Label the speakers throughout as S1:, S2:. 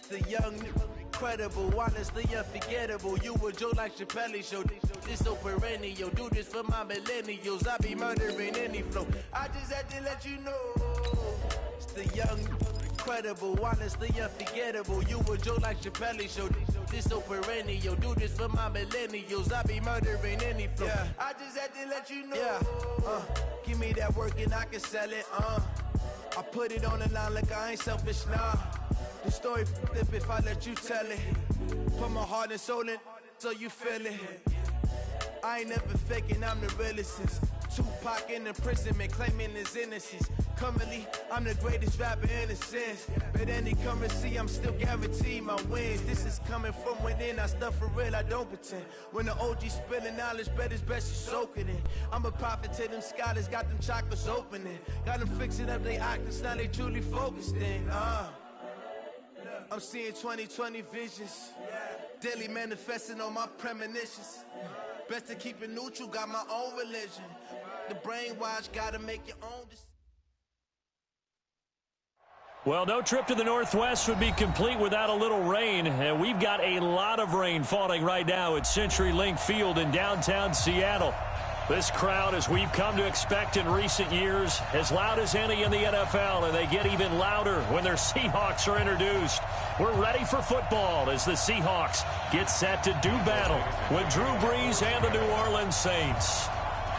S1: The young, incredible, honestly unforgettable. You a joke like Chappelle Show. This so perennial. Do this for my millennials. I be murdering any flow. I just had to let you know. It's the young, incredible, honestly unforgettable. You a joke like Chappelle Show. This so perennial. Do this for my millennials. I be murdering any flow. Yeah. I just had to let you know. Yeah. Give me that work and I can sell it. I put it on the line like I ain't selfish, nah. The story flip if I let you tell it. Put my heart and soul in so you feel it. I ain't never faking, I'm the realest since Tupac in imprisonment, claiming his innocence. Currently, I'm the greatest rapper in a sense. But any currency, I'm still guaranteed my wins. This is coming from within, I stuff for real, I don't pretend. When the OG spilling knowledge, bet it's best you soak it in. I'm a prophet to them scholars, got them chakras opening. Got them fixing up they octaves, now they truly focused in. I'm seeing 2020 visions. Daily manifesting on my premonitions. Best to keep it neutral, got my own religion. The brainwash, gotta make your own decision.
S2: Well, no trip to the Northwest would be complete without a little rain, and we've got a lot of rain falling right now at CenturyLink Field in downtown Seattle. This crowd, as we've come to expect in recent years, as loud as any in the NFL, and they get even louder when their Seahawks are introduced. We're ready for football as the Seahawks get set to do battle with Drew Brees and the New Orleans Saints.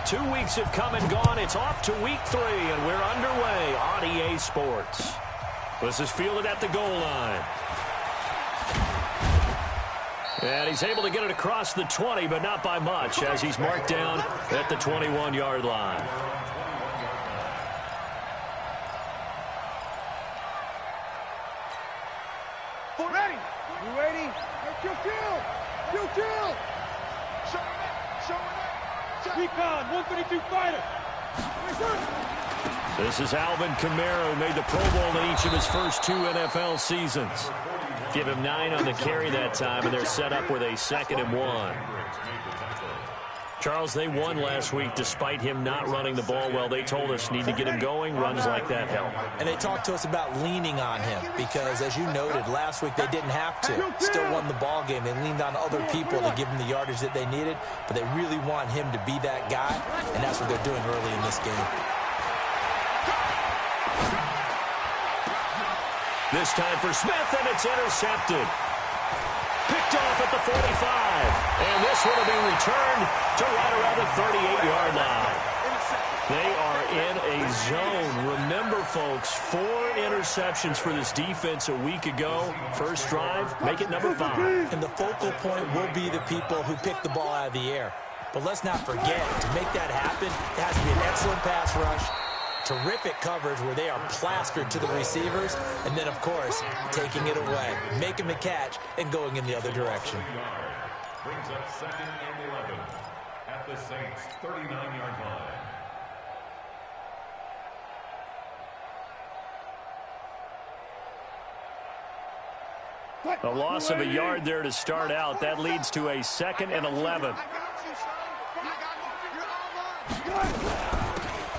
S2: 2 weeks have come and gone. It's off to week 3, and we're underway on EA Sports. This is fielded at the goal line. And he's able to get it across the 20, but not by much, as he's marked down at the 21-yard line.
S3: Ready? You ready? Kill! Recon, 132 fighter.
S2: This is Alvin Kamara, who made the Pro Bowl in each of his first 2 NFL seasons. Give him 9 on the carry that time, and they're set up with a 2nd and 1. Charles, they won last week despite him not running the ball well. They told us need to get him going. Runs like that help.
S4: And they talked to us about leaning on him because, as you noted, last week they didn't have to. Still won the ball game. They leaned on other people to give them the yardage that they needed, but they really want him to be that guy, and that's what they're doing early in this game.
S2: This time for Smith, and it's intercepted. Picked off at the 45. And this one will be returned to right around the 38-yard line. They are in a zone. Remember, folks, 4 interceptions for this defense a week ago. First drive, make it number 5.
S4: And the focal point will be the people who pick the ball out of the air. But let's not forget, to make that happen, it has to be an excellent pass rush, terrific coverage where they are plastered to the receivers, and then, of course, taking it away, making the catch, and going in the other direction.
S5: Brings up 2nd and 11 at the Saints' 39-yard line.
S2: A loss of a yard there to start out. That leads to a 2nd and 11.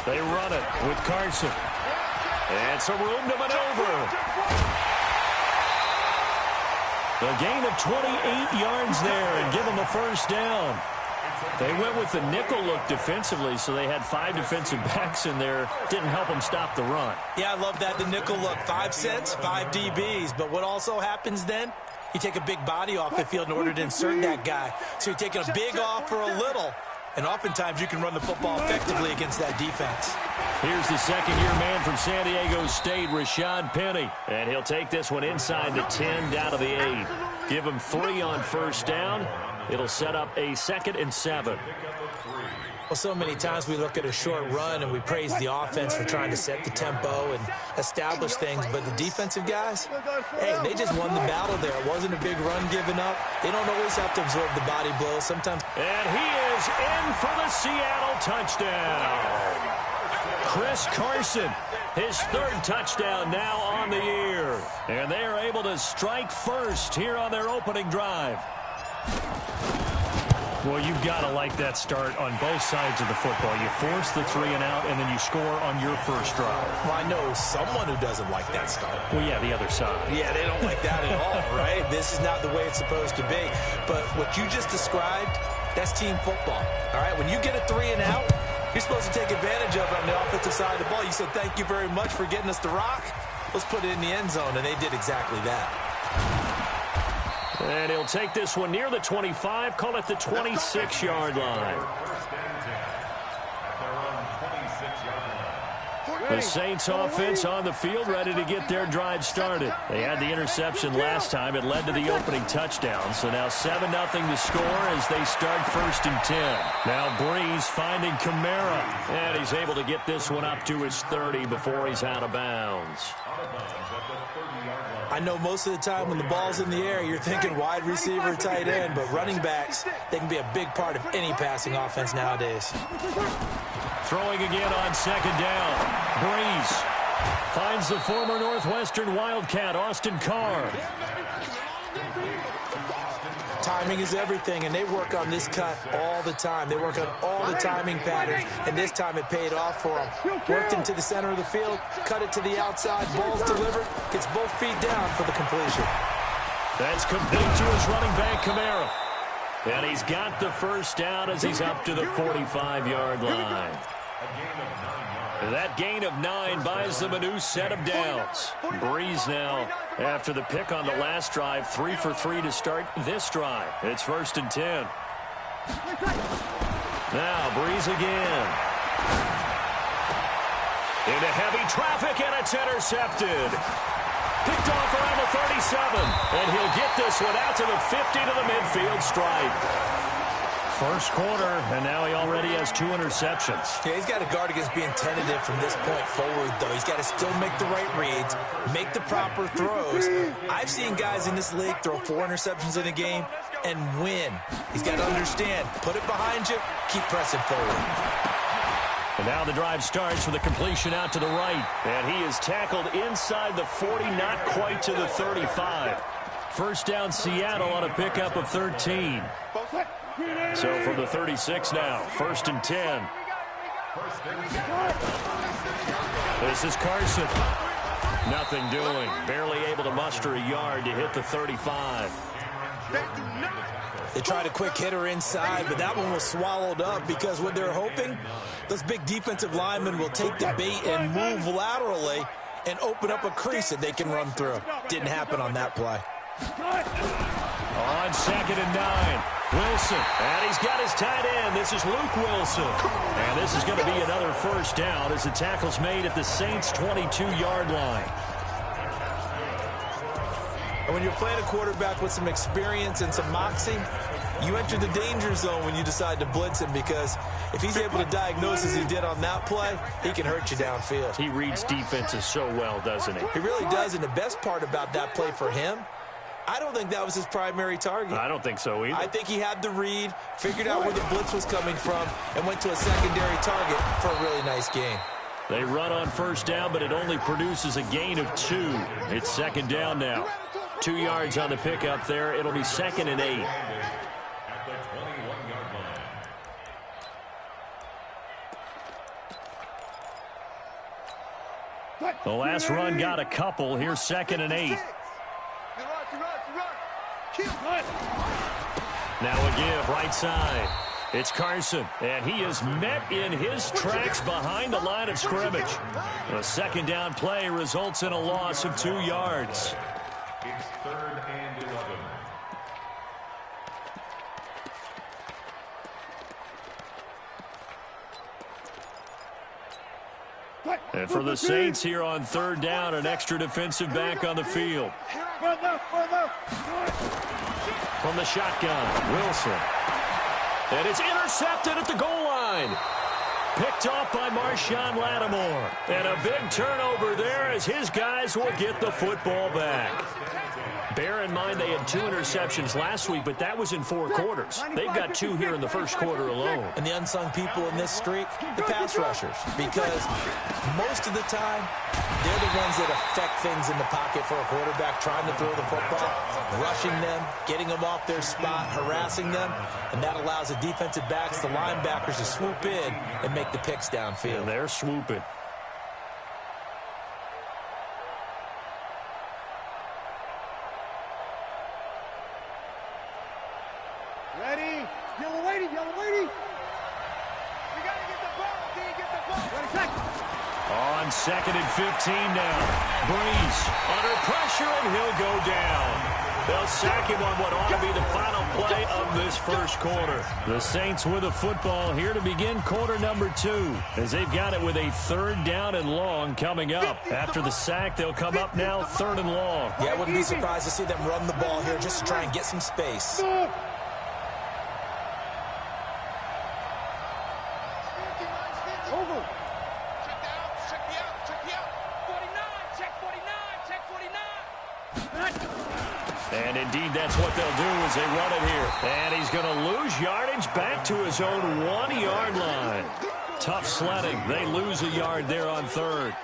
S2: They run it with Carson. And some room to maneuver. A gain of 28 yards there and give them a first down. They went with the nickel look defensively, so they had 5 defensive backs in there. Didn't help them stop the run.
S4: Yeah, I love that, the nickel look. 5 cents, 5 DBs. But what also happens then? You take a big body off the field in order to insert that guy. So you're taking a big off for a little. And oftentimes you can run the football effectively against that defense.
S2: Here's the second-year man from San Diego State, Rashad Penny. And he'll take this one inside the 10, down to the 8. Give him 3 on first down. It'll set up a 2nd and 7.
S4: Well, so many times we look at a short run and we praise the offense for trying to set the tempo and establish things, but the defensive guys, hey, they just won the battle there. It wasn't a big run given up. They don't always have to absorb the body blows. Sometimes.
S2: And he is in for the Seattle touchdown. Chris Carson, his 3rd touchdown now on the year. And they are able to strike first here on their opening drive. Well, you've got to like that start on both sides of the football. You force the 3 and out, and then you score on your first drive.
S4: Well, I know someone who doesn't like that start.
S2: Well, yeah, the other side.
S4: Yeah, they don't like that at all, right? This is not the way it's supposed to be. But what you just described, that's team football, all right? When you get a 3 and out, you're supposed to take advantage of it on the offensive side of the ball. You said, thank you very much for getting us the rock. Let's put it in the end zone, and they did exactly that.
S2: And he'll take this one near the 25, call it the 26-yard line. The Saints offense on the field, ready to get their drive started. They had the interception last time. It led to the opening touchdown. So now 7-0 to score as they start 1st and 10. Now Breeze finding Kamara. And he's able to get this one up to his 30 before he's out of bounds.
S4: I know most of the time when the ball's in the air, you're thinking wide receiver, tight end, but running backs, they can be a big part of any passing offense nowadays.
S2: Throwing again on 2nd down. Breeze finds the former Northwestern Wildcat, Austin Carr.
S4: Timing is everything, and they work on this cut all the time. They work on all the timing patterns, and this time it paid off for them. Worked into the center of the field, cut it to the outside, ball's delivered, gets both feet down for the completion.
S2: That's complete to his running back, Kamara. And he's got the first down as he's up to the 45-yard line. That gain of 9 buys them a new set of downs. Breeze now, after the pick on the last drive, 3 for 3 to start this drive. It's 1st and 10. Now Breeze again. Into heavy traffic, and it's intercepted. Picked off around the 37, and he'll get this one out to the 50 to the midfield stripe. First quarter, and now he already has 2 interceptions.
S4: Yeah, he's got to guard against being tentative from this point forward, though. He's got to still make the right reads, make the proper throws. I've seen guys in this league throw 4 interceptions in a game and win. He's got to understand, put it behind you, keep pressing forward.
S2: And now the drive starts with a completion out to the right. And he is tackled inside the 40, not quite to the 35. First down, Seattle on a pickup of 13. So from the 36 now, 1st and 10. This is Carson. Nothing doing. Barely able to muster a yard to hit the 35.
S4: They tried a quick hitter inside, but that one was swallowed up because what they're hoping, those big defensive linemen will take the bait and move laterally and open up a crease that they can run through. Didn't happen on that play.
S2: On 2nd and 9, Wilson, and he's got his tight end. This is Luke Wilson. And this is going to be another first down as the tackle's made at the Saints' 22-yard line.
S4: And when you're playing a quarterback with some experience and some moxie, you enter the danger zone when you decide to blitz him, because if he's able to diagnose as he did on that play, he can hurt you downfield.
S2: He reads defenses so well, doesn't he?
S4: He really does, and the best part about that play for him, I don't think that was his primary target.
S2: I don't think so either.
S4: I think he had the read, figured out where the blitz was coming from, and went to a secondary target for a really nice gain.
S2: They run on first down, but it only produces a gain of 2. It's 2nd down now. 2 yards on the pickup there. It'll be 2nd and 8. The last run got a couple. Here's 2nd and 8. Now a give, right side. It's Carson, and he is met in his tracks behind the line of scrimmage. A 2nd down play results in a loss of 2 yards.
S5: It's 3rd and 11.
S2: And for the Saints here on 3rd down, an extra defensive back on the field. From the shotgun, Wilson. And it's intercepted at the goal line. Picked off by Marshawn Lattimore. And a big turnover there as his guys will get the football back. Bear in mind they had 2 interceptions last week, but that was in 4 quarters. They've got 2 here in the first quarter alone.
S4: And the unsung people in this streak, the pass rushers, because most of the time, they're the ones that affect things in the pocket for a quarterback, trying to throw the football, rushing them, getting them off their spot, harassing them, and that allows the defensive backs, the linebackers, to swoop in and make the picks downfield.
S2: And they're swooping.
S3: Ready? Yellow lady, yellow lady. We got to get the ball. Can you get the ball? Wait a second.
S2: On 2nd and 15 now. Breeze under pressure, and he'll go down. They'll sack him on what ought to be the final play of this first quarter. The Saints with the football here to begin quarter number 2, as they've got it with a 3rd down and long coming up. After the sack, they'll come up now 3rd and long.
S4: Yeah, I wouldn't be surprised to see them run the ball here just to try and get some space.
S2: And indeed, that's what they'll do as they run it here. And he's going to lose yardage back to his own 1-yard line. Tough sledding. They lose a yard there on 3rd.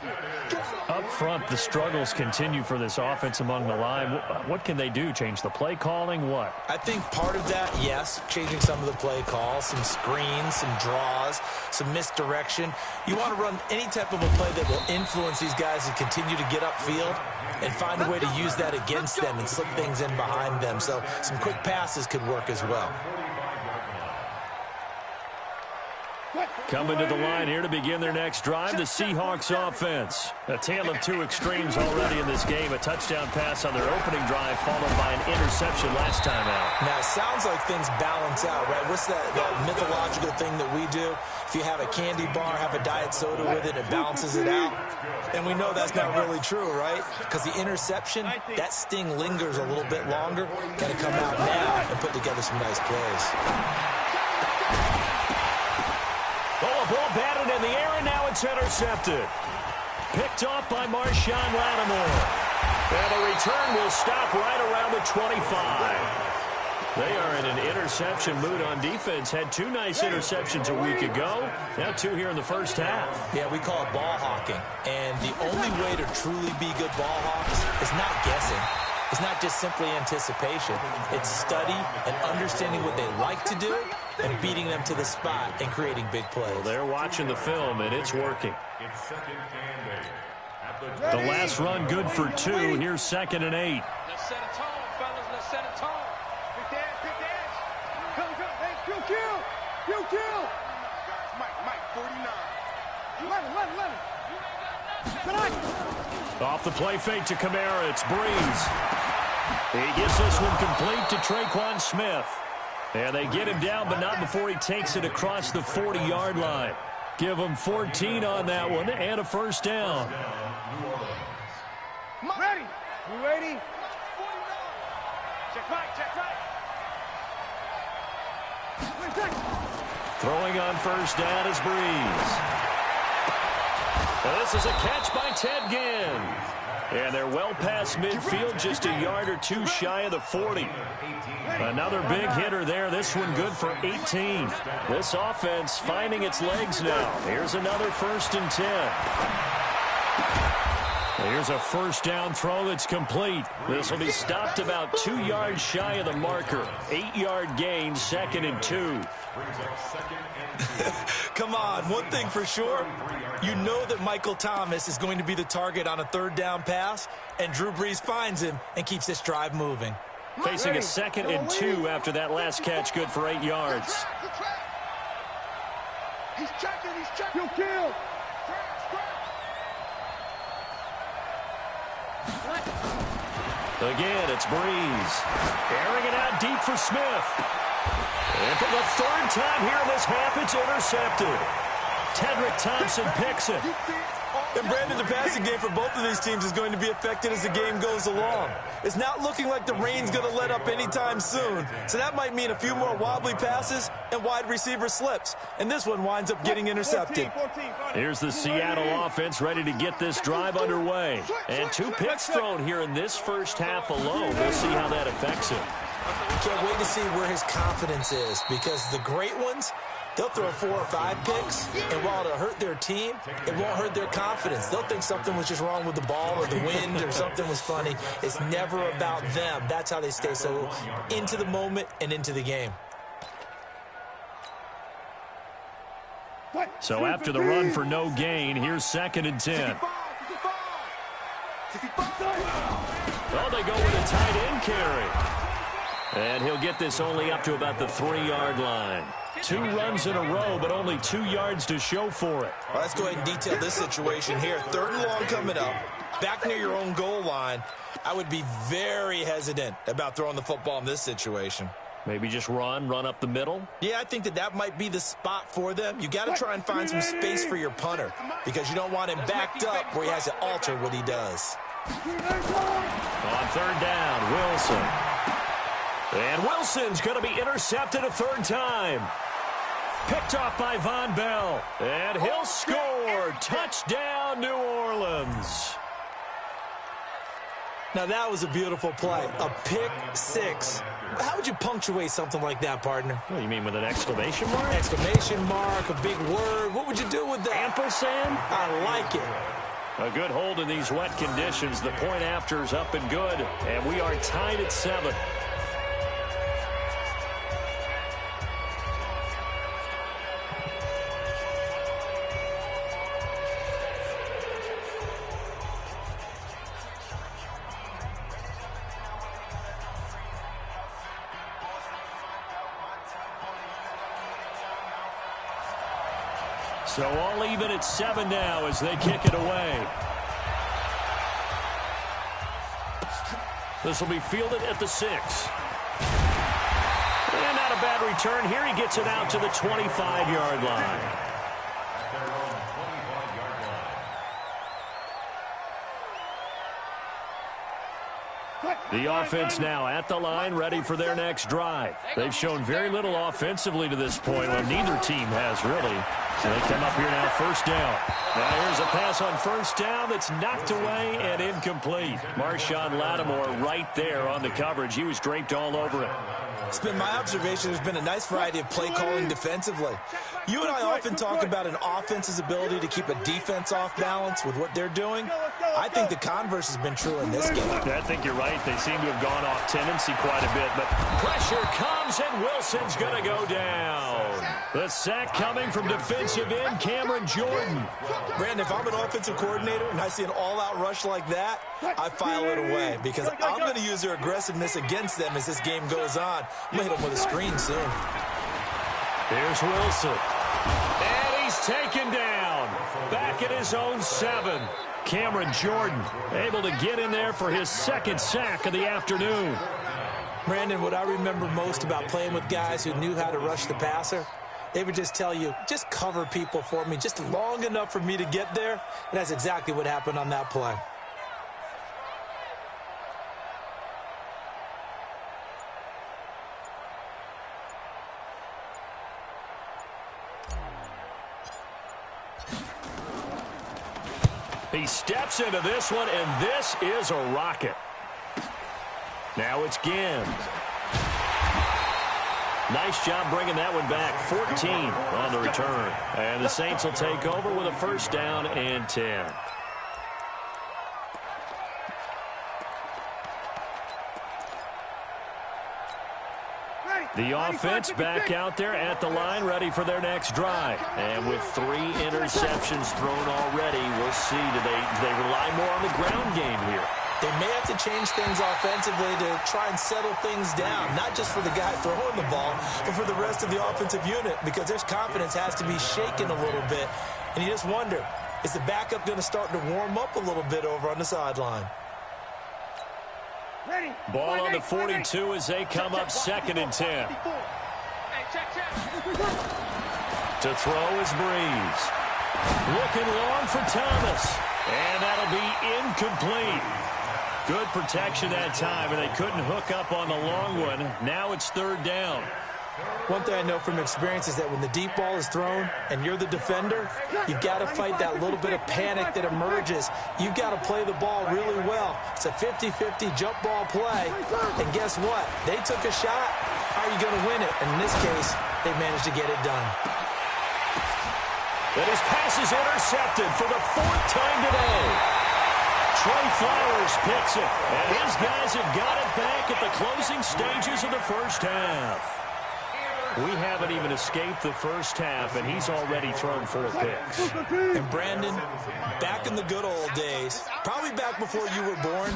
S2: Up front, the struggles continue for this offense among the line. What can they do? Change the play calling? What?
S4: I think part of that, yes, changing some of the play calls, some screens, some draws, some misdirection. You want to run any type of a play that will influence these guys to continue to get upfield and find a way to use that against them and slip things in behind them. So some quick passes could work as well.
S2: Coming to the line here to begin their next drive, the Seahawks offense. A tale of 2 extremes already in this game. A touchdown pass on their opening drive, followed by an interception last time out.
S4: Now, it sounds like things balance out, right? What's that mythological thing that we do? If you have a candy bar, have a diet soda with it, it balances it out. And we know that's not really true, right? Because the interception, that sting lingers a little bit longer. Got to come out now and put together some nice plays.
S2: Oh, a ball batted in the air, and now it's intercepted. Picked off by Marshawn Lattimore. And the return will stop right around the 25. They are in an interception mood on defense. Had 2 nice interceptions a week ago. Now 2 here in the first half.
S4: Yeah, we call it ball hawking. And the only way to truly be good ball hawks is not guessing. It's not just simply anticipation. It's study and understanding what they like to do and beating them to the spot and creating big plays.
S2: Well, they're watching the film, and it's working. The last run good for 2. Here's 2nd and 8.
S3: Let's set a tone, fellas. Let's set a tone. Big dash, big dash. Come, hey, kill. Mike, 49. Let him.
S2: Off the play fake to Kamara, it's Breeze. He gets this one complete to Traquan Smith. And they get him down, but not before he takes it across the 40-yard line. Give him 14 on that one and a first down.
S3: Ready? You ready? Check right.
S2: Throwing on first down is Breeze. This is a catch by Ted Ginn. And they're well past midfield, just a yard or 2 shy of the 40. Another big hitter there. This one good for 18. This offense finding its legs now. Here's another 1st and 10. Here's a first down throw that's complete. This will be stopped about 2 yards shy of the marker. 8-yard gain, 2nd and 2.
S4: Come on, one thing for sure, you know that Michael Thomas is going to be the target on a 3rd down pass, and Drew Brees finds him and keeps this drive moving.
S2: Facing a 2nd and 2 after that last catch, good for 8 yards.
S3: He's checking. You kill.
S2: Again, it's Breeze. Airing it out deep for Smith. And for the 3rd time here in this half, it's intercepted. Tedrick Thompson picks it.
S4: And Brandon, the passing game for both of these teams is going to be affected as the game goes along. It's not looking like the rain's going to let up anytime soon. So that might mean a few more wobbly passes and wide receiver slips. And this one winds up getting intercepted.
S2: Here's the Seattle offense ready to get this drive underway. And 2 picks thrown here in this first half alone. We'll see how that affects him.
S4: Can't wait to see where his confidence is, because the great ones, they'll throw 4 or 5 picks, and while it'll hurt their team, it won't hurt their confidence. They'll think something was just wrong with the ball or the wind or something was funny. It's never about them. That's how they stay so into the moment and into the game.
S2: So after the run for no gain, here's 2nd and 10. Well, they go with a tight end carry. And he'll get this only up to about the 3-yard line. 2 runs in a row, but only 2 yards to show for it.
S4: Well, let's go ahead and detail this situation here. 3rd and long coming up, back near your own goal line. I would be very hesitant about throwing the football in this situation.
S2: Maybe just run up the middle?
S4: Yeah, I think that might be the spot for them. You got to try and find some space for your punter, because you don't want him backed up where he has to alter what he does.
S2: On 3rd down, Wilson. And Wilson's going to be intercepted a 3rd time. Picked off by Von Bell. And he'll score. Touchdown, New Orleans.
S4: Now, that was a beautiful play. A pick 6. How would you punctuate something like that, partner?
S2: Well, you mean with an exclamation mark?
S4: Exclamation mark, a big word. What would you do with that?
S2: Ampersand?
S4: I like it.
S2: A good hold in these wet conditions. The point after is up and good. And we are tied at 7. So all even at 7 now as they kick it away. This will be fielded at the 6. And not a bad return here. He gets it out to the 25-yard line. The offense now at the line, ready for their next drive. They've shown very little offensively to this point, when neither team has really. So they come up here now, 1st down. Now here's a pass on 1st down that's knocked away and incomplete. Marshawn Lattimore right there on the coverage. He was draped all over it.
S4: It's been my observation there's been a nice variety of play calling defensively. You and I often talk about an offense's ability to keep a defense off balance with what they're doing. I think the converse has been true in this game.
S2: I think you're right. They seem to have gone off tendency quite a bit, but pressure comes and Wilson's going to go down. The sack coming from defensive end Cameron Jordan.
S4: Brandon, if I'm an offensive coordinator and I see an all-out rush like that, I file it away, because I'm going to use their aggressiveness against them as this game goes on. I'm going to hit them with a screen soon.
S2: Here's Wilson. And he's taken down. Back at his own 7. Cameron Jordan able to get in there for his 2nd sack of the afternoon.
S4: Brandon, what I remember most about playing with guys who knew how to rush the passer, they would just tell you, just cover people for me just long enough for me to get there. And that's exactly what happened on that play.
S2: He steps into this one, and this is a rocket. Now it's Ginn. Nice job bringing that one back. 14 on the return. And the Saints will take over with a 1st down and 10. The offense back out there at the line, ready for their next drive. And with 3 interceptions thrown already, we'll see. Do they rely more on the ground game here?
S4: They may have to change things offensively to try and settle things down, not just for the guy throwing the ball, but for the rest of the offensive unit, because their confidence has to be shaken a little bit. And you just wonder, is the backup going to start to warm up a little bit over on the sideline?
S2: Ball on the 42 as they come up 2nd and 10. To throw is Breeze. Looking long for Thomas. And that'll be incomplete. Good protection that time, and they couldn't hook up on the long one. Now it's third down.
S4: One thing I know from experience is that when the deep ball is thrown and you're the defender, you've got to fight that little bit of panic that emerges. You've got to play the ball really well. It's a 50-50 jump ball play. And guess what? They took a shot. How are you going to win it? And in this case, they managed to get it done.
S2: But his pass is intercepted for the fourth time today. Trey Flowers picks it, and his guys have got it back at the closing stages of the first half. We haven't even escaped the first half, and he's already thrown 4 picks.
S4: And Brandon, back in the good old days, probably back before you were born,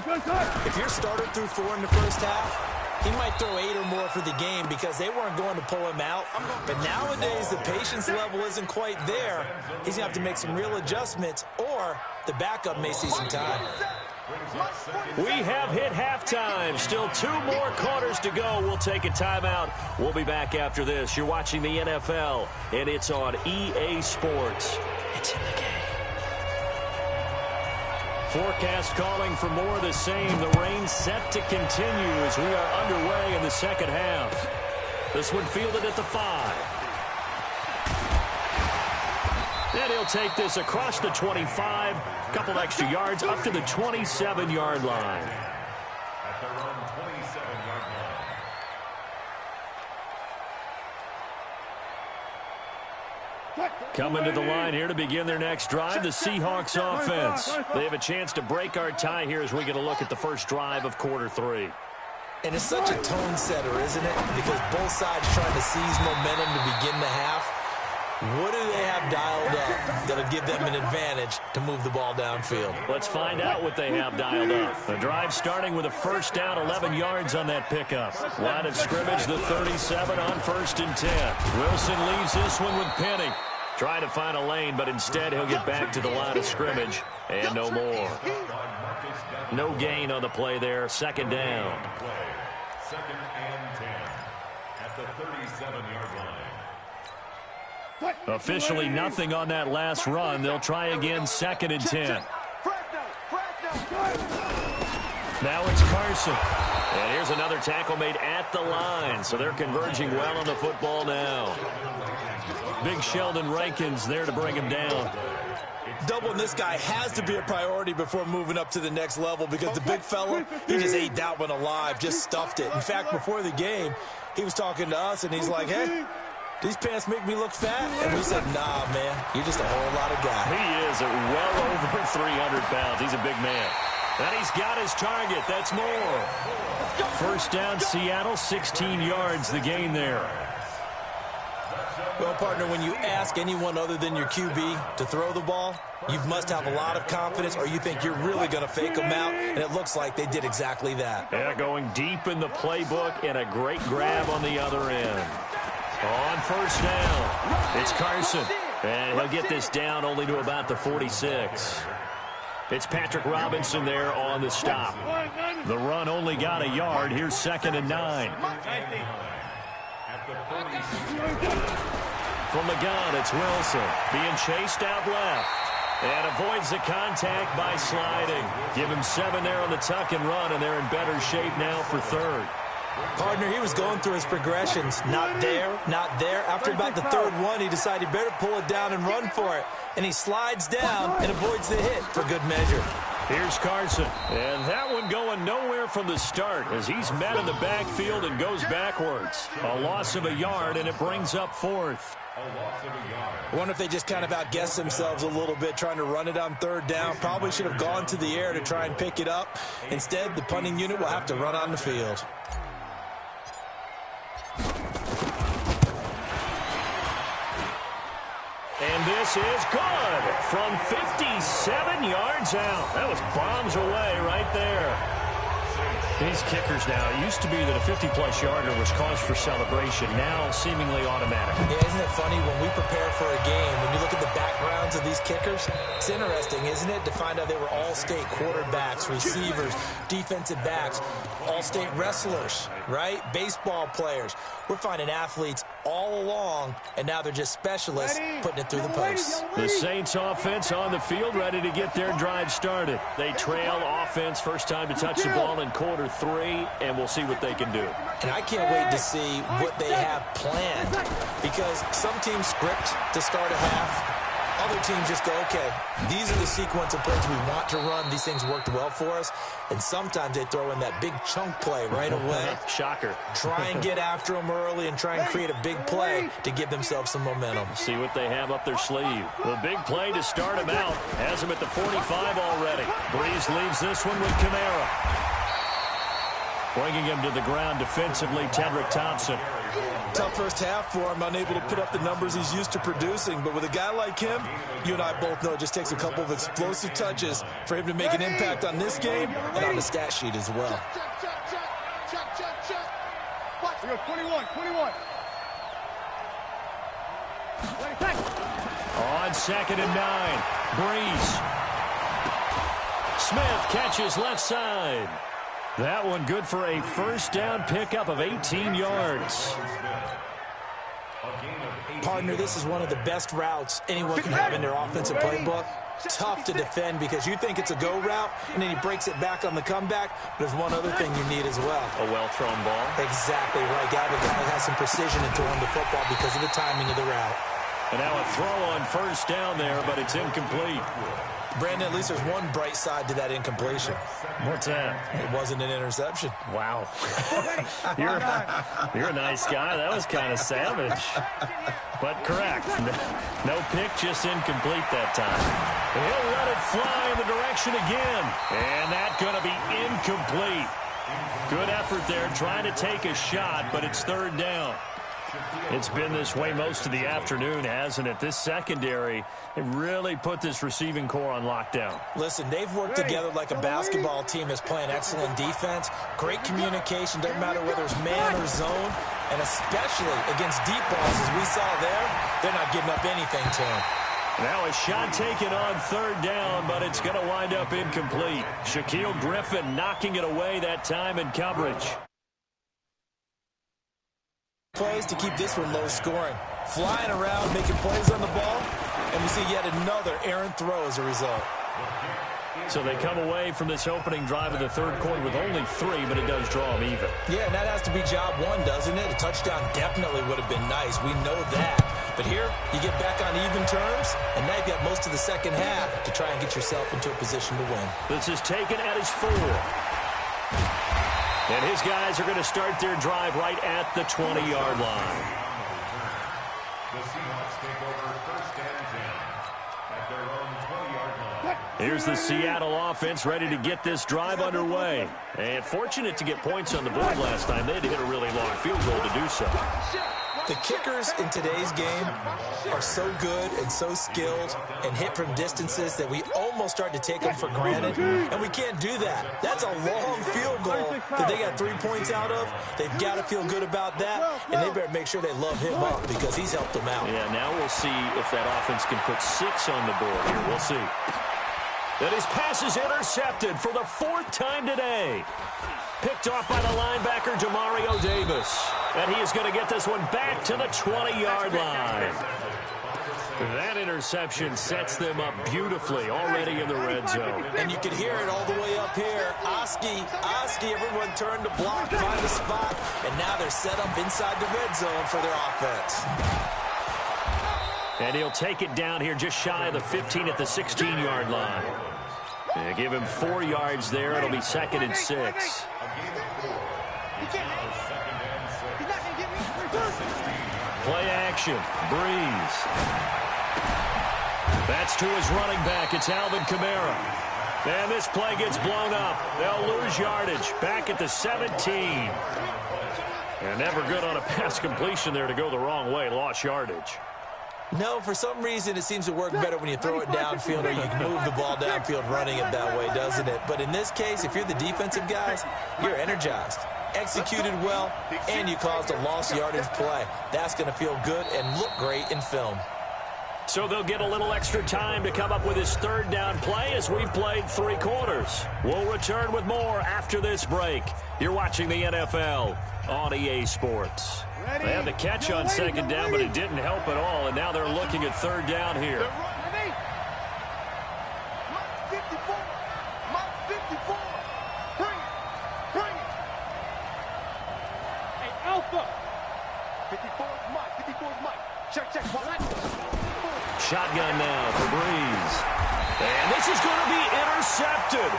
S4: if your starter threw 4 in the first half, he might throw 8 or more for the game because they weren't going to pull him out. But nowadays, the patience level isn't quite there. He's going to have to make some real adjustments, or the backup may see some time.
S2: We have hit halftime. Still 2 more quarters to go. We'll take a timeout. We'll be back after this. You're watching the NFL, and it's on EA Sports. It's in the game. Forecast calling for more of the same. The rain set to continue as we are underway in the second half. This one fielded at the 5. And he'll take this across the 25. Couple extra yards up to the 27-yard line.
S5: At their own 27-yard line.
S2: Coming to the line here to begin their next drive, the Seahawks offense. They have a chance to break our tie here as we get a look at the first drive of quarter 3.
S4: And it's such a tone setter, isn't it? Because both sides trying to seize momentum to begin the half. What do they have dialed up that'll give them an advantage to move the ball downfield?
S2: Let's find out what they have dialed up. The drive starting with a first down, 11 yards on that pickup. Line of scrimmage, the 37 on 1st and 10. Wilson leaves this one with Penny. Trying to find a lane, but instead he'll get back to the line of scrimmage and no more. No gain on the play there. Second down.
S5: Second and 10 at the 37-yard line.
S2: Officially nothing on that last run. They'll try again, 2nd and 10. Now it's Carson. And here's another tackle made at the line. So they're converging well on the football now. Big Sheldon Rankins there to bring him down.
S4: Doubling this guy has to be a priority before moving up to the next level because the big fella, he just ate that one alive, just stuffed it. In fact, before the game, he was talking to us, and he's like, hey, these pants make me look fat? And we said, nah, man, you're just a whole lot of guy.
S2: He is well over 300 pounds. He's a big man. And he's got his target. That's more. First down, Seattle, 16 yards, the gain there.
S4: Well, partner, when you ask anyone other than your QB to throw the ball, you must have a lot of confidence or you think you're really going to fake them out, and it looks like they did exactly that.
S2: Yeah, going deep in the playbook and a great grab on the other end. On first down, it's Carson, and he'll get this down only to about the 46. It's Patrick Robinson there on the stop. The run only got a yard. Here's 2nd and 9. From the gun, it's Wilson being chased out left and avoids the contact by sliding. Give him 7 there on the tuck and run, and they're in better shape now for 3rd.
S4: Partner, he was going through his progressions. Not there, not there. After about the 3rd one, he decided he better pull it down and run for it. And he slides down and avoids the hit for good measure.
S2: Here's Carson. And that one going nowhere from the start as he's met in the backfield and goes backwards. A loss of a yard, and it brings up 4th.
S4: I wonder if they just kind of outguessed themselves a little bit trying to run it on 3rd down. Probably should have gone to the air to try and pick it up. Instead, the punting unit will have to run on the field.
S2: And this is good from 57 yards out. That was bombs away right there. These kickers now, it used to be that a 50-plus yarder was cause for celebration. Now seemingly automatic.
S4: Yeah, isn't it funny when we prepare for a game, when you look at the backgrounds of of these kickers? It's interesting, isn't it, to find out they were all-state quarterbacks, receivers, defensive backs, all-state wrestlers, right? Baseball players. We're finding athletes all along, and now they're just specialists putting it through the posts.
S2: The Saints offense on the field, ready to get their drive started. They trail offense, first time to touch the ball in quarter 3, and we'll see what they can do.
S4: And I can't wait to see what they have planned, because some teams script to start a half. Other teams just go, okay, these are the sequence of plays we want to run. These things worked well for us. And sometimes they throw in that big chunk play right away.
S2: Shocker.
S4: Try and get after them early and try and create a big play to give themselves some momentum.
S2: See what they have up their sleeve. The big play to start him out. Has him at the 45 already. Breeze leaves this one with Kamara. Bringing him to the ground defensively, Tedrick Thompson.
S6: Tough first half for him, unable to put up the numbers he's used to producing. But with a guy like him, you and I both know it just takes a couple of explosive touches for him to make an impact on this game and on the stat sheet as well.
S3: We go 21.
S2: On 2nd and 9, Breeze. Smith catches left side. That one good for a first down pickup of 18 yards.
S4: Partner, this is one of the best routes anyone can have in their offensive playbook. Tough to defend because you think it's a go route, and then he breaks it back on the comeback. There's one other thing you need as well.
S2: A well-thrown ball.
S4: Exactly right. The guy has some precision in throwing the football because of the timing of the route.
S2: And now a throw on first down there, but it's incomplete.
S4: Brandon, at least there's one bright side to that incompletion.
S2: What's that?
S4: It wasn't an interception.
S2: Wow. You're a nice guy. That was kind of savage. But correct. No pick, just incomplete that time. He'll let it fly in the direction again. And that's going to be incomplete. Good effort there, trying to take a shot, but it's 3rd down. It's been this way most of the afternoon, hasn't it? This secondary, it really put this receiving core on lockdown.
S4: Listen, they've worked together like a basketball team that's playing excellent defense. Great communication, doesn't matter whether it's man or zone. And especially against deep balls, as we saw there, they're not giving up anything to them.
S2: Now a shot taken on 3rd down, but it's going to wind up incomplete. Shaquille Griffin knocking it away that time in coverage.
S4: Plays to keep this one low scoring. Flying around, making plays on the ball, and we see yet another errant throw as a result.
S2: So they come away from this opening drive of the 3rd quarter with only 3, but it does draw them even.
S4: Yeah, and that has to be job 1, doesn't it? A touchdown definitely would have been nice. We know that. But here, you get back on even terms, and now you've got most of the second half to try and get yourself into a position to win.
S2: This is taken at his 4. And his guys are going to start their drive right at the 20-yard line.
S5: The Seahawks take over 1st and 10 at their own 20-yard line.
S2: Here's the Seattle offense ready to get this drive underway. And fortunate to get points on the board last time. They had to hit a really long field goal to do so.
S4: The kickers in today's game are so good and so skilled and hit from distances that we almost start to take them for granted, and we can't do that. That's a long field goal that they got 3 points out of. They've got to feel good about that, and they better make sure they love him up because he's helped them out.
S2: Yeah, now we'll see if that offense can put 6 on the board here. We'll see. And his pass is intercepted for the 4th time today. Picked off by the linebacker, Demario Davis. And he is going to get this one back to the 20-yard line. That interception sets them up beautifully already in the red zone.
S4: And you can hear it all the way up here. Oski, everyone turned to block, find a spot, and now they're set up inside the red zone for their offense.
S2: And he'll take it down here just shy of the 15 at the 16-yard line. They give him 4 yards there. It'll be 2nd and 6. Play action. Breeze. That's to his running back. It's Alvin Kamara. And this play gets blown up. They'll lose yardage. Back at the 17. And never good on a pass completion there to go the wrong way. Lost yardage.
S4: No, for some reason, it seems to work better when you throw it downfield or you can move the ball downfield running it that way, doesn't it? But in this case, if you're the defensive guys, you're energized, executed well, and you caused a lost yardage play. That's going to feel good and look great in film.
S2: So they'll get a little extra time to come up with his third down play as we've played 3 quarters. We'll return with more after this break. You're watching the NFL on EA Sports. They had the catch on second down, but it didn't help at all, and now they're looking at third down here. Shotgun now for Breeze. And this is going to be intercepted.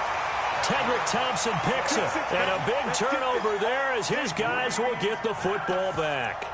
S2: Tedrick Thompson picks it. And a big turnover there as his guys will get the football back.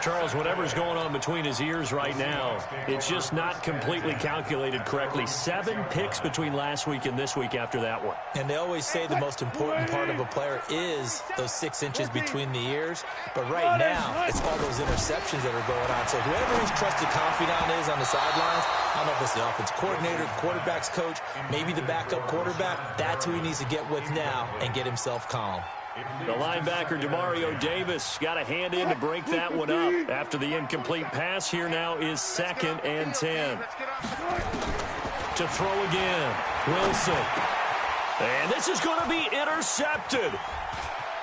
S2: Charles, whatever's going on between his ears right now, it's just not completely calculated correctly. 7 picks between last week and this week after that one.
S4: And they always say the most important part of a player is those 6 inches between the ears. But right now, it's all those interceptions that are going on. So whoever his trusted confidant is on the sidelines, I don't know if it's the offense coordinator, the quarterback's coach, maybe the backup quarterback, that's who he needs to get with now and get himself calm.
S2: The linebacker, Demario Davis, got a hand in to break that one up. After the incomplete pass, here now is 2nd and 10. To throw again, Wilson. And this is going to be intercepted.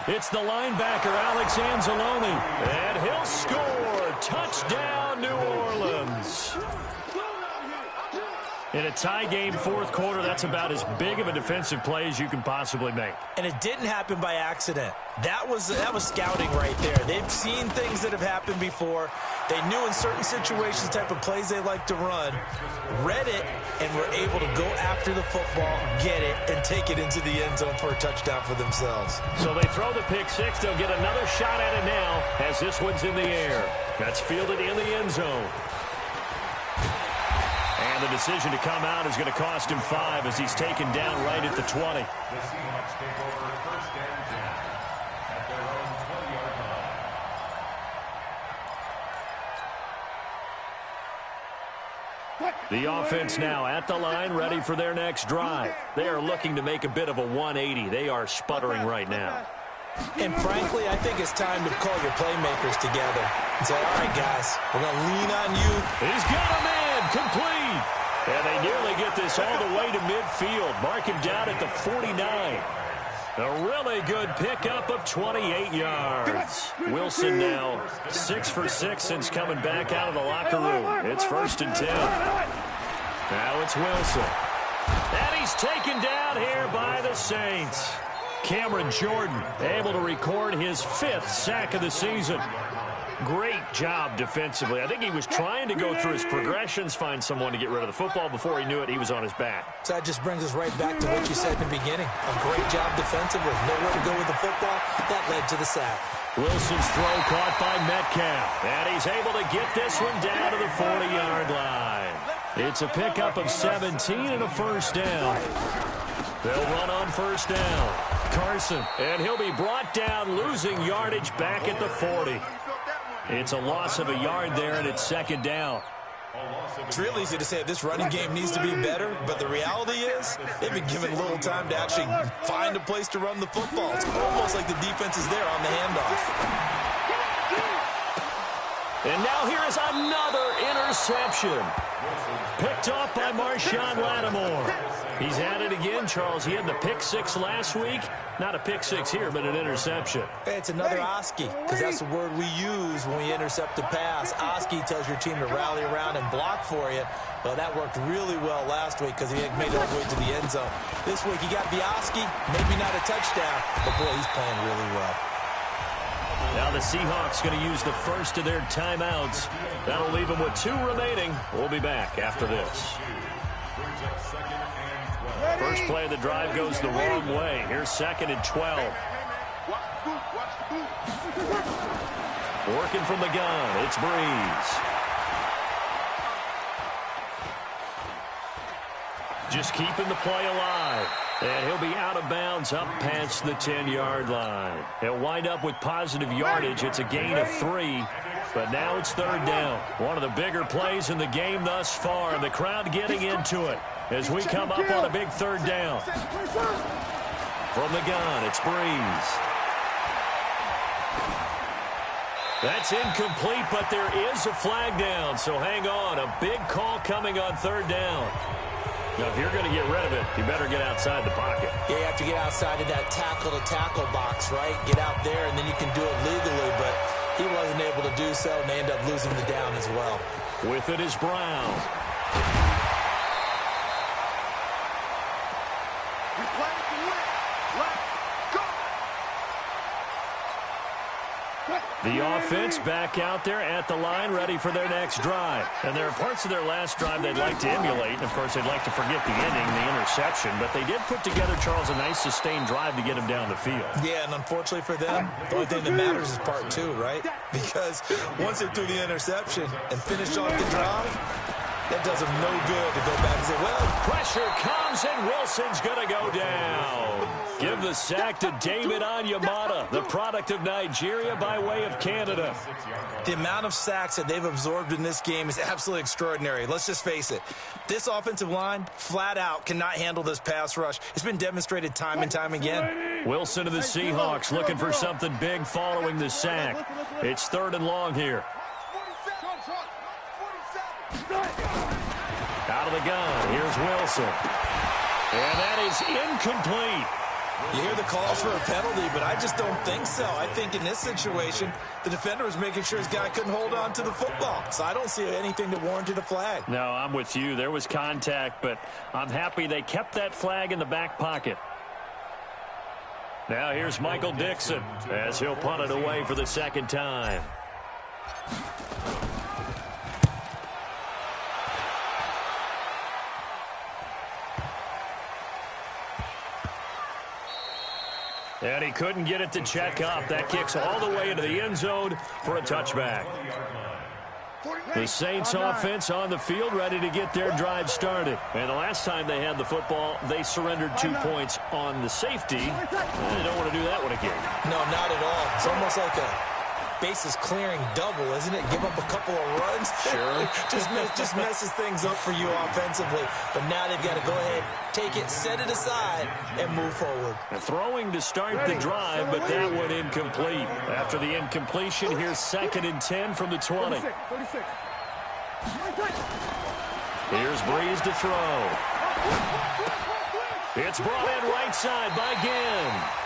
S2: It's the linebacker, Alex Anzalone. And he'll score. Touchdown, New Orleans. In a tie game, 4th quarter, that's about as big of a defensive play as you can possibly make.
S4: And it didn't happen by accident. That was scouting right there. They've seen things that have happened before. They knew in certain situations the type of plays they like to run, read it, and were able to go after the football, get it, and take it into the end zone for a touchdown for themselves.
S2: So they throw the pick 6. They'll get another shot at it now as this one's in the air. That's fielded in the end zone. And the decision to come out is going to cost him 5 as he's taken down right at the 20.
S5: The Seahawks take over 1st and 10 at their own 20-yard line.
S2: The offense now at the line, ready for their next drive. They are looking to make a bit of a 180. They are sputtering right now.
S4: And frankly, I think it's time to call your playmakers together and say, all right, guys, we're going to lean on you.
S2: He's got a man, complete. And they nearly get this all the way to midfield. Mark him down at the 49. A really good pickup of 28 yards. Wilson now 6 for 6 since coming back out of the locker room. It's 1st and 10. Now it's Wilson. And he's taken down here by the Saints. Cameron Jordan able to record his 5th sack of the season. Great job defensively. I think he was trying to go through his progressions, find someone to get rid of the football. Before he knew it, he was on his back.
S4: So that just brings us right back to what you said in the beginning. A great job defensively. Nowhere to go with the football. That led to the sack.
S2: Wilson's throw caught by Metcalf. And he's able to get this one down to the 40-yard line. It's a pickup of 17 and a 1st down. They'll run on 1st down. Carson, and he'll be brought down, losing yardage back at the 40. It's a loss of a yard there, and it's 2nd down.
S6: It's real easy to say this running game needs to be better, but the reality is they've been given little time to actually find a place to run the football. It's almost like the defense is there on the handoff.
S2: And now here is another interception. Picked off by Marshawn Lattimore. He's at it again, Charles. He had the pick 6 last week. Not a pick 6 here, but an interception.
S4: Hey, it's another Oski, because that's the word we use when we intercept a pass. Oski tells your team to rally around and block for you. Well, that worked really well last week because he had made it all the way to the end zone. This week he got the Oski, maybe not a touchdown, but boy, he's playing really well.
S2: Now the Seahawks going to use the first of their timeouts. That'll leave them with 2 remaining. We'll be back after this. First play of the drive goes the wrong way. Here's 2nd and 12. Working from the gun, it's Breeze. Just keeping the play alive. And he'll be out of bounds up past the 10-yard line. He'll wind up with positive yardage. It's a gain of 3. But now it's 3rd down. One of the bigger plays in the game thus far. The crowd getting into it as we come up on a big 3rd down. From the gun, it's Breeze. That's incomplete, but there is a flag down, so hang on. A big call coming on third down. Now, if you're going to get rid of it, you better get outside the pocket.
S4: Yeah, you have to get outside of that tackle-to-tackle box, right? Get out there, and then you can do it legally, but he wasn't able to do so, and they end up losing the down as well.
S2: With it is Brown. The offense back out there at the line, ready for their next drive. And there are parts of their last drive they'd like to emulate. And, of course, they'd like to forget the ending, the interception. But they did put together, Charles, a nice sustained drive to get him down the field.
S6: Yeah, and unfortunately for them, the only thing that matters is part two, right? Because once they threw the interception and finished off the drive, that does them no good to go back and say, well,
S2: pressure comes, and Wilson's going to go down. Give the sack to David Onyemata, the product of Nigeria by way of Canada.
S6: The amount of sacks that they've absorbed in this game is absolutely extraordinary. Let's just face it. This offensive line, flat out, cannot handle this pass rush. It's been demonstrated time and time again.
S2: Wilson of the Seahawks looking for something big following the sack. It's 3rd and long here. Out of the gun, here's Wilson. And that is incomplete.
S6: You hear the calls for a penalty, but I just don't think so. I think in this situation, the defender was making sure his guy couldn't hold on to the football. So I don't see anything that warranted a flag.
S2: No, I'm with you. There was contact, but I'm happy they kept that flag in the back pocket. Now here's Michael Dixon as he'll punt it away for the second time. And he couldn't get it to check up. That kicks all the way into the end zone for a touchback. The Saints offense on the field, ready to get their drive started. And the last time they had the football, they surrendered 2 points on the safety. They don't want to do that one again.
S6: No, not at all. It's almost like a bases clearing double, isn't it? Give up a couple of runs.
S2: Sure.
S6: just messes things up for you offensively. But now they've got to go ahead, take it, set it aside, and move forward.
S2: Throwing to start the drive, but that one incomplete. After the incompletion, here's 2nd and 10 from the 20. Here's Breeze to throw. It's brought in right side by Ginn.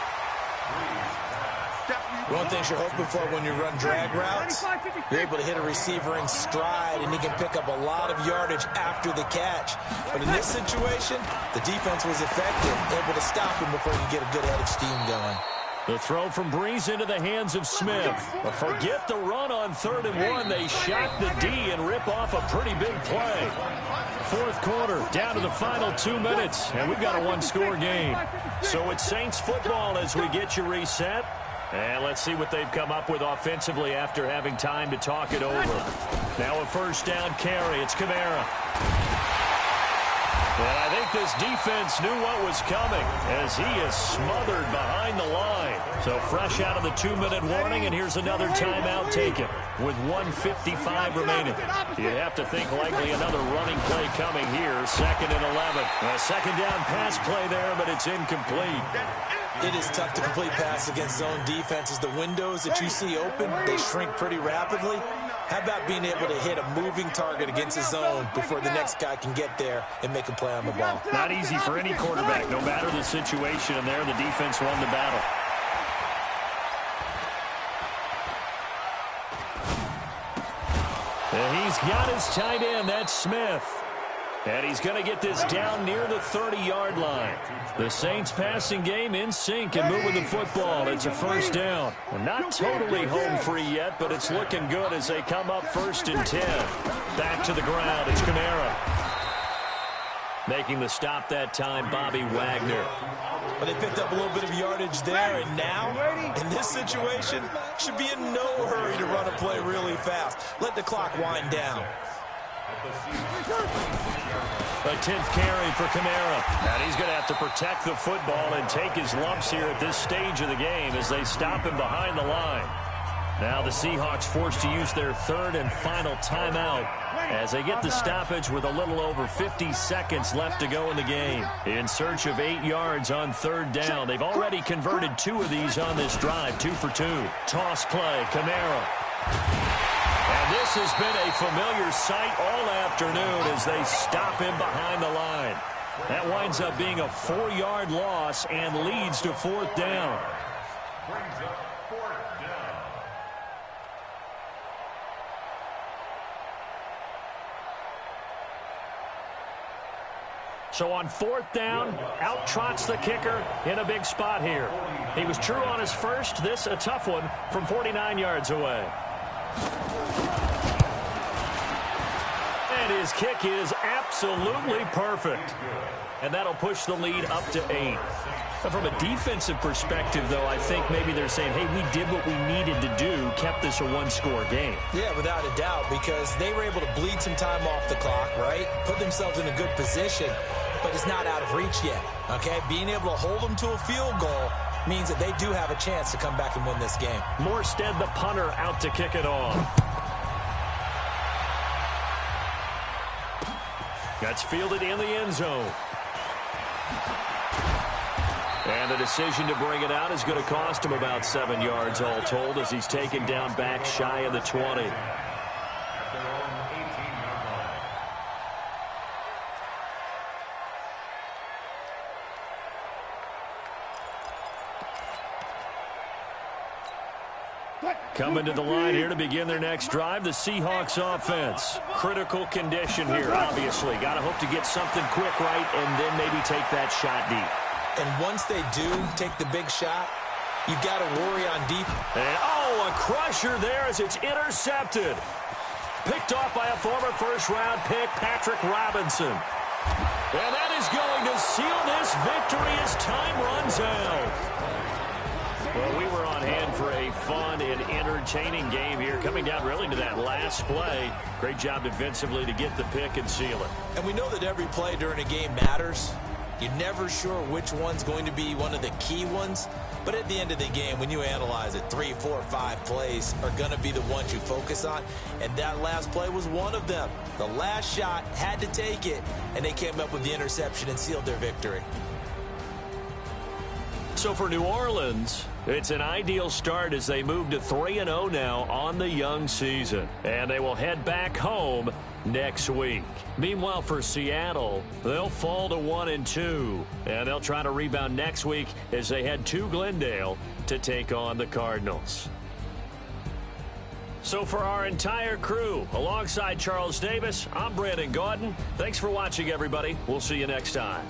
S6: One thing you're hoping for when you run drag routes, you're able to hit a receiver in stride, and he can pick up a lot of yardage after the catch. But in this situation, the defense was effective, able to stop him before he could get a good head of steam going.
S2: The throw from Breeze into the hands of Smith. But forget the run on 3rd and 1. They shock the D and rip off a pretty big play. 4th quarter, down to the final 2 minutes, and we've got a one-score game. So it's Saints football as we get you reset. And let's see what they've come up with offensively after having time to talk it over. Now a 1st down carry. It's Kamara. And I think this defense knew what was coming as he is smothered behind the line. So fresh out of the 2-minute warning, and here's another timeout taken with 1:55 remaining. You have to think likely another running play coming here. 2nd and 11. A 2nd down pass play there, but it's incomplete.
S6: It is tough to complete pass against zone defenses. The windows that you see open, they shrink pretty rapidly. How about being able to hit a moving target against his zone before the next guy can get there and make a play on the ball?
S2: Not easy for any quarterback, no matter the situation, and there the defense won the battle. And he's got his tight end, that's Smith. And he's going to get this down near the 30-yard line. The Saints passing game in sync and moving the football. It's a 1st down. Well, not totally home free yet, but it's looking good as they come up 1st and 10. Back to the ground. It's Kamara. Making the stop that time, Bobby Wagner.
S6: Well, they picked up a little bit of yardage there, and now, in this situation, should be in no hurry to run a play really fast. Let the clock wind down.
S2: A 10th carry for Kamara. And he's going to have to protect the football and take his lumps here at this stage of the game as they stop him behind the line. Now the Seahawks forced to use their 3rd and final timeout as they get the stoppage with a little over 50 seconds left to go in the game. In search of 8 yards on 3rd down. They've already converted 2 of these on this drive, 2 for 2. Toss play, Kamara. And this has been a familiar sight all afternoon as they stop him behind the line. That winds up being a 4-yard loss and leads to 4th down.
S5: Brings up 4th down.
S2: So on 4th down, out trots the kicker in a big spot here. He was true on his first. This a tough one from 49 yards away. And his kick is absolutely perfect. And that'll push the lead up to 8. But from a defensive perspective, though, I think maybe they're saying, hey, we did what we needed to do, kept this a one-score game.
S4: Yeah, without a doubt, because they were able to bleed some time off the clock, right? Put themselves in a good position, but it's not out of reach yet, okay? Being able to hold them to a field goal means that they do have a chance to come back and win this game.
S2: Morstead, the punter, out to kick it off. That's fielded in the end zone. And the decision to bring it out is going to cost him about 7 yards all told as he's taken down back shy of the 20.
S5: At their own 18-yard line.
S2: Coming to the line here to begin their next drive, the Seahawks offense. Critical condition here, obviously. Got to hope to get something quick right and then maybe take that shot deep.
S4: And once they do take the big shot, you've got to worry on deep.
S2: And, oh, a crusher there as it's intercepted. Picked off by a former first-round pick, Patrick Robinson. And that is going to seal this victory as time runs out. Well, we were on hand for a fun and entertaining game here, coming down really to that last play. Great job defensively to get the pick and seal it.
S4: And we know that every play during a game matters. You're never sure which one's going to be one of the key ones. But at the end of the game, when you analyze it, 3, 4, 5 plays are going to be the ones you focus on. And that last play was one of them. The last shot had to take it, and they came up with the interception and sealed their victory.
S2: So for New Orleans, it's an ideal start as they move to 3-0 now on the young season. And they will head back home next week. Meanwhile, for Seattle, they'll fall to 1-2. And they'll try to rebound next week as they head to Glendale to take on the Cardinals. So for our entire crew, alongside Charles Davis, I'm Brandon Gaudin. Thanks for watching, everybody. We'll see you next time.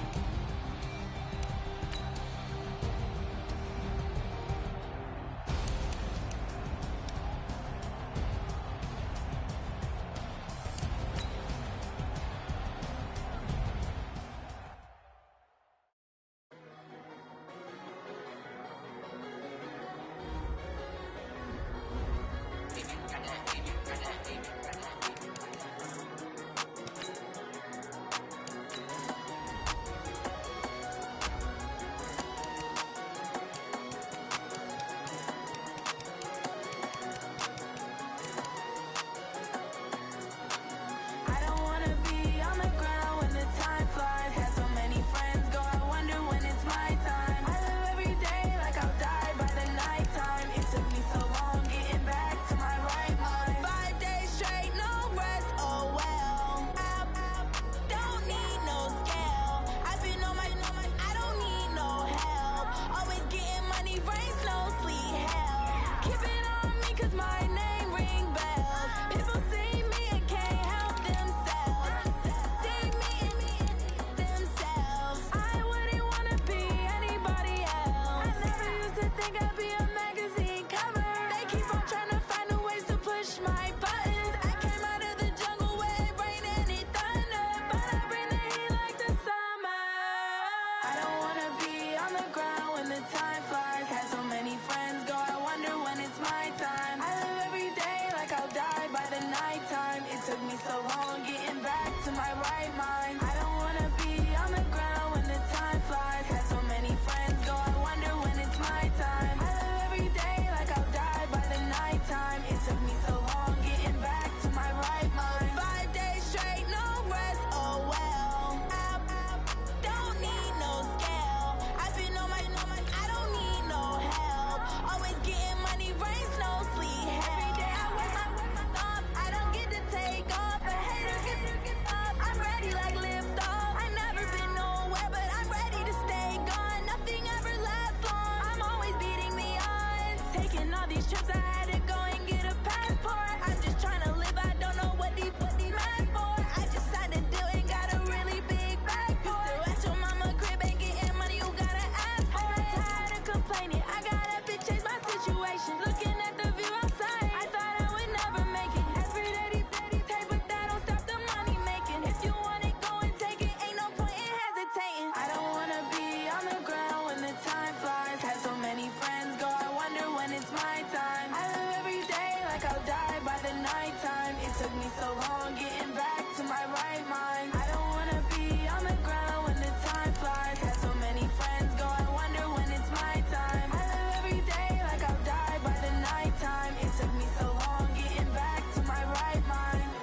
S7: trips, I had to go and get a passport. I'm just trying to live, I don't know what these mad for. I just signed a deal and got a really big bag for it. Still at your mama crib, ain't getting money, you gotta ask for it. I'm tired of complaining, I got up and changed my situation. Looking at the view outside, I thought I would never make it. Every day, take, but that don't stop the money making. If you want it, go and take it, ain't no point in hesitating. I don't wanna be on the ground when the time flies. Had so many friends go, I wonder when it's my time. I live every day like I'll die by the nighttime. It took me so long getting back to my right mind. I don't wanna be on the ground when the time flies. Had so many friends go, I wonder when it's my time. I live every day like I'll die by the nighttime. It took me so long getting back to my right mind.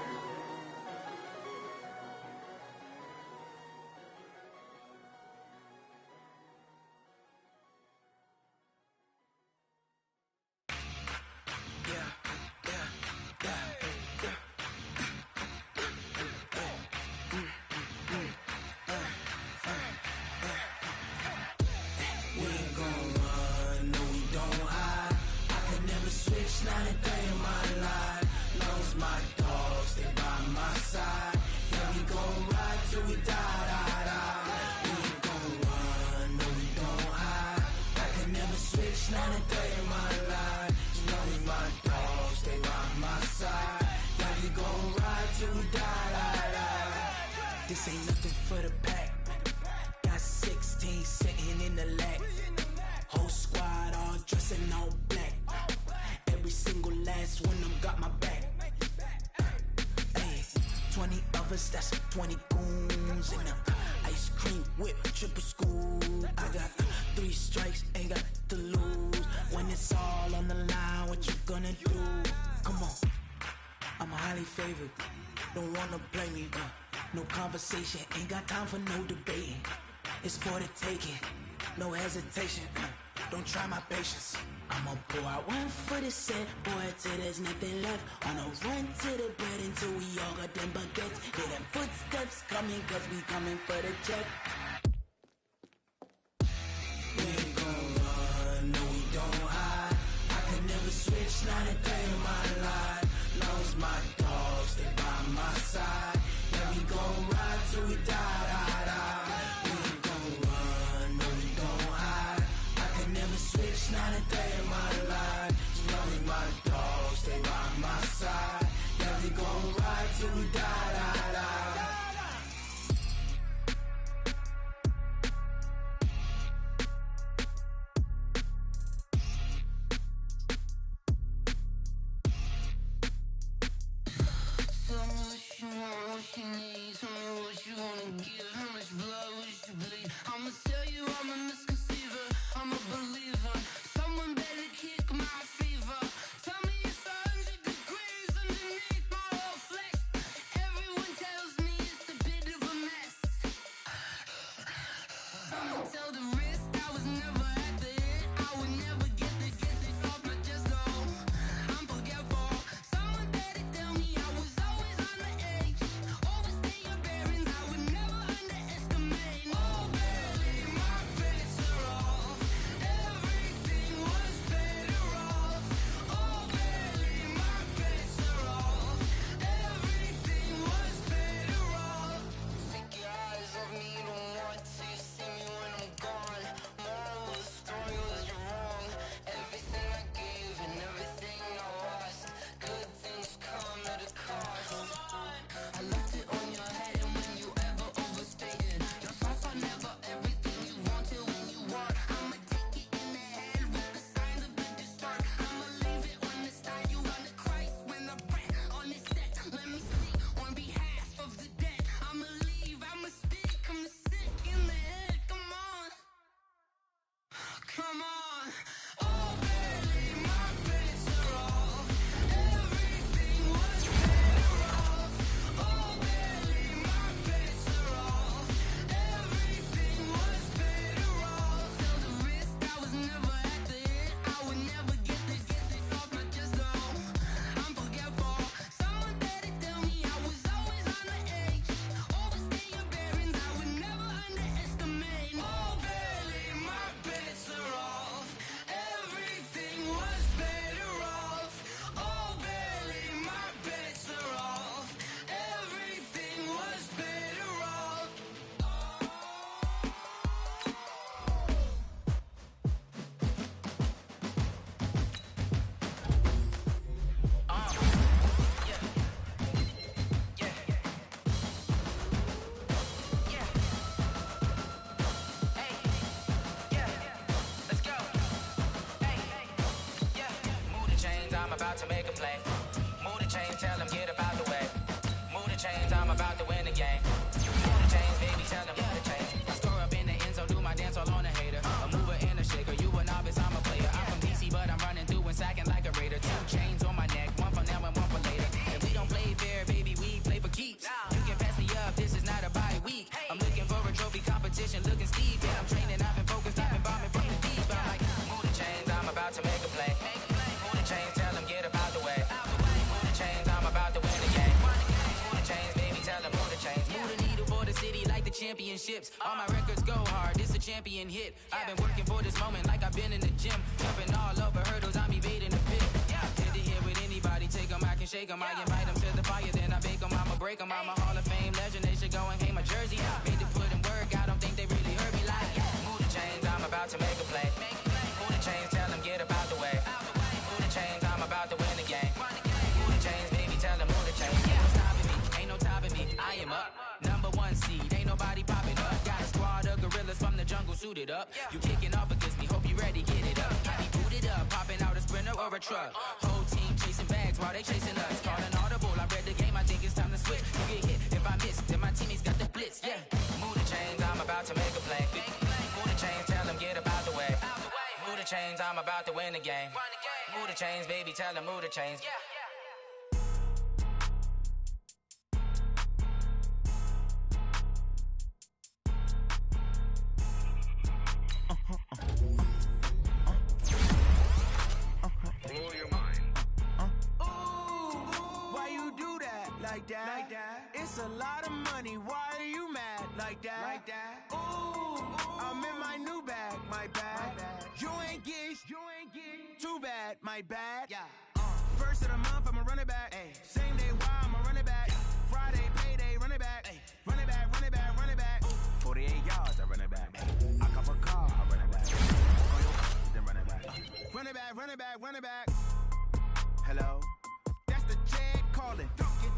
S1: We ain't gon' run, no we don't hide. I could never switch, not a day in my life. Long as my dogs stay by my side. Yeah, we gon' ride till we die, die, die. We ain't gon' run, no we don't hide. I could never switch, not a day in my life. As long as my dogs stay by my side. Yeah, we gon' ride till we die, die, die. This ain't nothing for the pack. Got 16 sitting in the lap. Whole squad all dressed in all black. Every single last one of them got my back. Hey, 20 of us, that's 20 goons. And the ice cream whip, triple scoop. I got 3 strikes, ain't got to lose. When it's all on the line, what you gonna do? Come on, I'm highly favored. Don't wanna play me, no conversation, ain't got time for no debating. It's for the taking, no hesitation. Don't try my patience. I'ma pour out one for the set, boy, till there's nothing left. On a run to the bread until we all got them baguettes. Hear them footsteps coming, cause we coming for the check. We ain't gon' run, no we don't hide. I could never switch, not a day in my life. Long as my dogs stay by my side. Yeah, we gon' ride till we die, die, die. We ain't gon' run, no we don't hide. I could never switch, not a day in my life. As long as my dogs stay by my side. Yeah, we gon' ride till we die, die, die.
S7: Tell me what you want, what you need. Tell me what you wanna give. How much blood would you bleed? I'ma tell you I'm a misconceiver. I'm a believer. Someone better kick my fever. Tell me it's 100 degrees underneath my whole flesh. Everyone tells me it's a bit of a mess. Someone tell the risk I was never at the end. I would never get it off my chest, though. I'm forgetful. Someone better tell me I was always on the edge. Overstay your bearings, I would never understand.
S8: I'm about to make a play. Move the chains, tell them get up out the way. Move the chains, I'm about to win the game. Move the chains, baby, tell them move the chains. I score up in the end zone, do my dance all on a hater. A mover and a shaker, you a novice, I'm a player. I'm from DC, but I'm running through and sacking like a raider. 2 chains on my neck, one for now and one for later. And we don't play fair, baby, we play for keeps. You can pass me up, this is not a bye week. I'm looking for a trophy competition, looking steep. And I'm training, I've been focused, I've been bombing from the deep. I'm like, move the chains, I'm about to make a play. Move the chains, tell them get up out the way. Move the chains, I'm about to win the game. Move the chains, baby, tell them move the chains. Move the needle for the city like the championships. All my records go hard, this a champion hit. I've been working for this moment like I've been in the gym. Jumping all over hurdles, I'm evading the pit. Hit to hit with anybody, take them, I can shake them. I invite them to the fire, then I bake them, I'ma break them. I'm a Hall of Fame legend, they should go and hang my jersey. Made to put in work, I don't think they really heard me like. Move the chains, I'm about to make a play. Move the chains, tell them get up out the way. Move the chains, I'm about to win the game. Move the chains, baby, tell them move the chains. Ain't no stopping me, ain't no topping me, I am up. Number 1 seed, ain't nobody popping up. Got a squad of gorillas from the jungle suited up. You kicking off against me, hope you ready, get it up. I be booted up, popping out a sprinter or a truck. Whole team chasing bags while they chasing us. Calling audible, I read the game, I think it's time to switch. You get hit, if I miss, then my teammates got the blitz, yeah. Move the chains, I'm about to make a play. Move the chains, tell them get up out the way. Move the chains, I'm about to win the game. Move the chains, baby, tell them move the chains.
S1: Like that. It's a lot of money. Why are you mad like that? Ooh, I'm in my new bag, my bad. You ain't get too bad, my bad. Yeah. First of the month, I'ma run it back. Same day, why I'ma run it back. Friday, payday, run it back. Run it back, run it back, run it back. 48 yards, I run it back. I cop a car, I run it back. Then run it back. Run it back, run it back, run it back. Hello? That's the jag calling.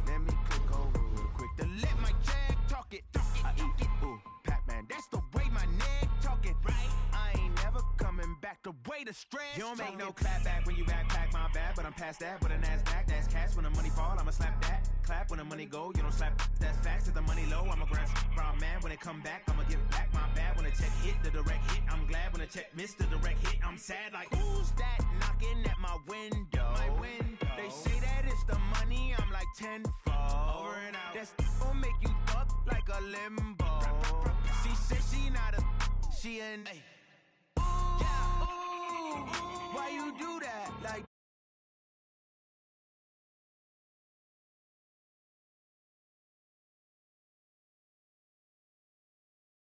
S1: Let me click over real quick to let my jag talk it. I eat it, ooh, Pac-Man. That's the way my neck talking. Right? I ain't never coming back the way the stress. You don't make no clap back when you backpack my bad, but I'm past that. With a NASDAQ, that's cash. When the money fall, I'ma slap that. Clap when the money go, you don't slap. That's facts. If the money low, I'ma grab brown man. When it come back, I'ma give back my bad. When the check hit, the direct hit, I'm glad. When the check missed the direct hit, I'm sad. Like, who's that knocking at my window? My window. They say that it's the money, I'm like tenfold. Over and out. That's gon' make you fuck like a limbo. She said she not a, she an. Ooh, yeah. Ooh, why you do that?